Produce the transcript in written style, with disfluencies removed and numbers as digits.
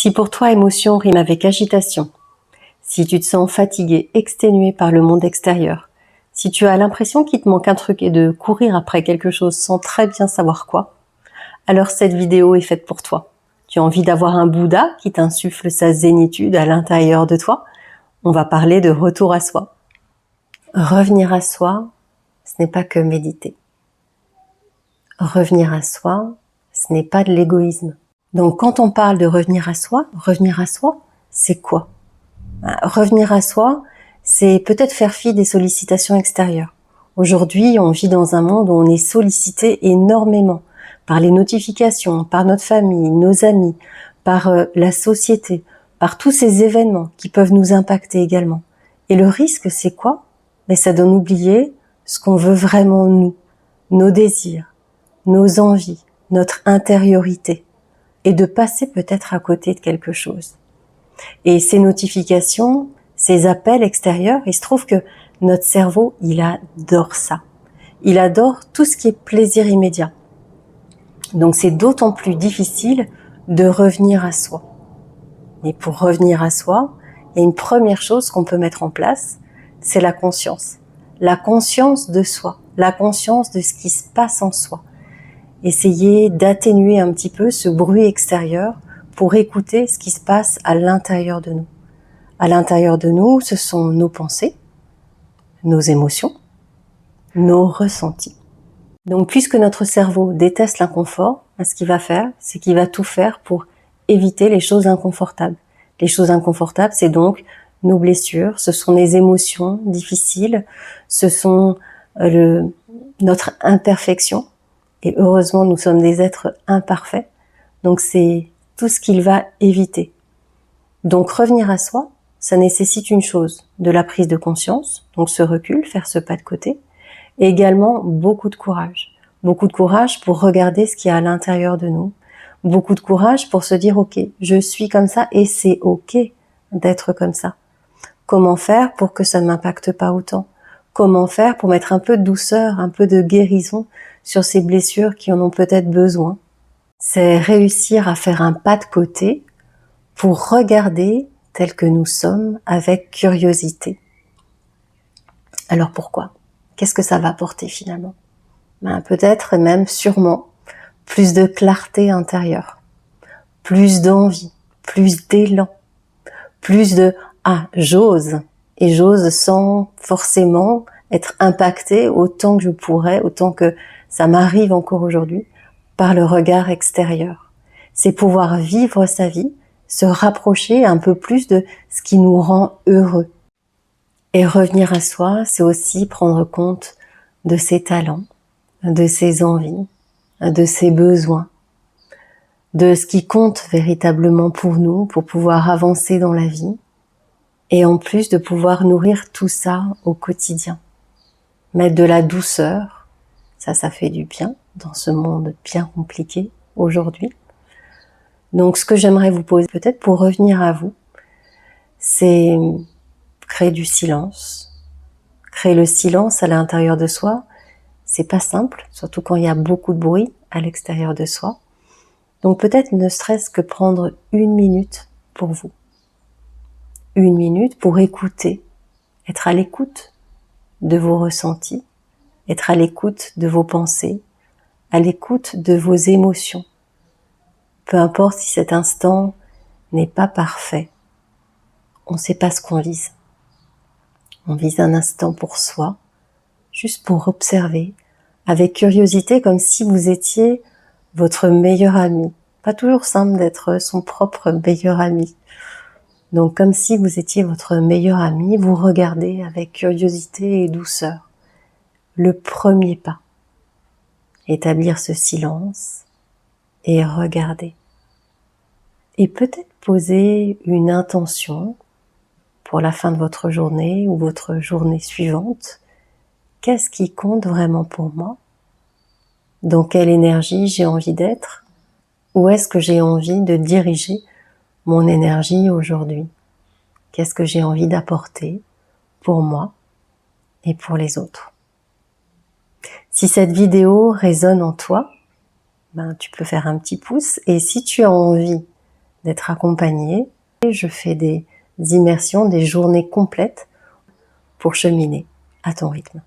Si pour toi émotion rime avec agitation, si tu te sens fatigué, exténué par le monde extérieur, si tu as l'impression qu'il te manque un truc et de courir après quelque chose sans très bien savoir quoi, alors cette vidéo est faite pour toi. Tu as envie d'avoir un Bouddha qui t'insuffle sa zénitude à l'intérieur de toi? On va parler de retour à soi. Revenir à soi, ce n'est pas que méditer. Revenir à soi, ce n'est pas de l'égoïsme. Donc quand on parle de revenir à soi, c'est quoi? Revenir à soi, c'est peut-être faire fi des sollicitations extérieures. Aujourd'hui, on vit dans un monde où on est sollicité énormément par les notifications, par notre famille, nos amis, par la société, par tous ces événements qui peuvent nous impacter également. Et le risque, c'est quoi? Mais ça donne oublier ce qu'on veut vraiment nous, nos désirs, nos envies, notre intériorité, et de passer peut-être à côté de quelque chose. Et ces notifications, ces appels extérieurs, il se trouve que notre cerveau, il adore ça. Il adore tout ce qui est plaisir immédiat. Donc c'est d'autant plus difficile de revenir à soi. Et pour revenir à soi, il y a une première chose qu'on peut mettre en place, c'est la conscience. La conscience de soi, la conscience de ce qui se passe en soi. Essayer d'atténuer un petit peu ce bruit extérieur pour écouter ce qui se passe à l'intérieur de nous. À l'intérieur de nous, ce sont nos pensées, nos émotions, nos ressentis. Donc, puisque notre cerveau déteste l'inconfort, ce qu'il va faire, c'est qu'il va tout faire pour éviter les choses inconfortables. Les choses inconfortables, c'est donc nos blessures, ce sont les émotions difficiles, ce sont notre imperfection. Et heureusement, nous sommes des êtres imparfaits. Donc, c'est tout ce qu'il va éviter. Donc, revenir à soi, ça nécessite une chose, de la prise de conscience, donc ce recul, faire ce pas de côté, et également beaucoup de courage. Beaucoup de courage pour regarder ce qu'il y a à l'intérieur de nous. Beaucoup de courage pour se dire, ok, je suis comme ça et c'est ok d'être comme ça. Comment faire pour que ça ne m'impacte pas autant? Comment faire pour mettre un peu de douceur, un peu de guérison sur ces blessures qui en ont peut-être besoin? C'est réussir à faire un pas de côté pour regarder tel que nous sommes avec curiosité. Alors pourquoi? Qu'est-ce que ça va apporter finalement? Peut-être et même sûrement plus de clarté intérieure, plus d'envie, plus d'élan, plus de « ah, j'ose » et j'ose sans forcément être impacté autant que je pourrais, autant que ça m'arrive encore aujourd'hui, par le regard extérieur. C'est pouvoir vivre sa vie, se rapprocher un peu plus de ce qui nous rend heureux. Et revenir à soi, c'est aussi prendre compte de ses talents, de ses envies, de ses besoins, de ce qui compte véritablement pour nous, pour pouvoir avancer dans la vie, et en plus de pouvoir nourrir tout ça au quotidien. Mettre de la douceur, ça fait du bien dans ce monde bien compliqué aujourd'hui. Donc ce que j'aimerais vous poser peut-être pour revenir à vous, c'est créer du silence. Créer le silence à l'intérieur de soi, c'est pas simple, surtout quand il y a beaucoup de bruit à l'extérieur de soi. Donc peut-être ne serait-ce que prendre 1 minute pour vous. 1 minute pour écouter, être à l'écoute de vos ressentis, être à l'écoute de vos pensées, à l'écoute de vos émotions. Peu importe si cet instant n'est pas parfait, on ne sait pas ce qu'on vise. On vise un instant pour soi, juste pour observer, avec curiosité, comme si vous étiez votre meilleur ami. Pas toujours simple d'être son propre meilleur ami. Donc comme si vous étiez votre meilleur ami, vous regardez avec curiosité et douceur. Le premier pas, établir ce silence et regarder. Et peut-être poser une intention pour la fin de votre journée ou votre journée suivante. Qu'est-ce qui compte vraiment pour moi? Dans quelle énergie j'ai envie d'être? Où est-ce que j'ai envie de diriger mon énergie aujourd'hui? Qu'est-ce que j'ai envie d'apporter pour moi et pour les autres? Si cette vidéo résonne en toi, tu peux faire un petit pouce. Et si tu as envie d'être accompagnée. Et je fais des immersions, des journées complètes pour cheminer à ton rythme.